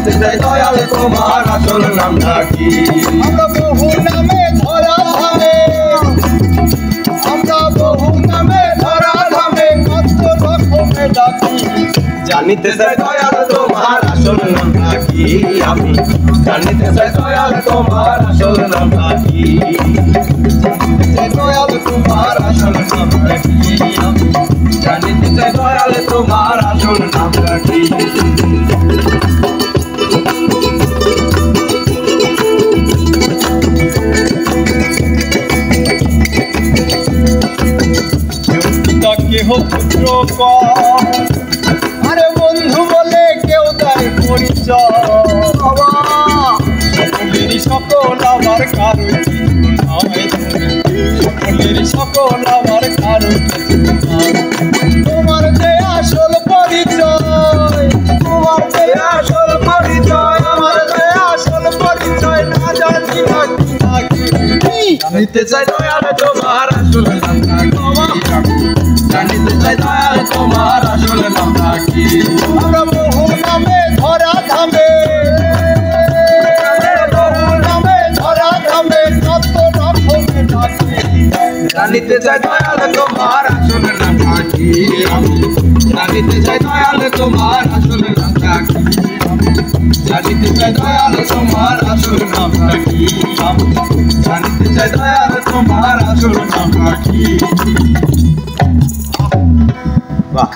জানিতে চাই দয়াল তোমার আসল নামটা কি? আমরা বহু নামে ধরা ধামে, আমরা বহু নামে ধরা ধামে কত রকমে ডাকি। জানিতে চাই দয়াল তোমার আসল নামটা কি? আমি জানিতে চাই দয়াল তোমার আসল নামটা কি? দয়াল তোমার আসল নামটা কি? জানিতে চাই দয়াল তোমার আসল নামটা কি? কেহ পুত্র আরে বন্ধু বলে কেউ তার পরিচয়, সকলেরই সকল আমার কারো সকলেরই সকল আমার কারো তোমার যে আসল পরিচয়, তোমার যে আসল পরিচয়, আমার যে আসল পরিচয় না জানি নাকি। জানিতে চাই দয়াল তোমার আসল নামটা কি? জানিতে চাই দয়াল তোমার আসল নামটা কি? আমরা বহু নামে ধরা ধামে, বহু নামে ধরা ধামে কত রকমে ডাকি। জানিতে চাই দয়াল তোমার আসল নামটা কি? জানিতে চাই দয়াল তোমার আসল নামটা কি? জানিতে চাই দয়াল তোমার আসল নামটা কি? জানিতে চাই দয়াল তোমার আসল নামটা কি? বাহ।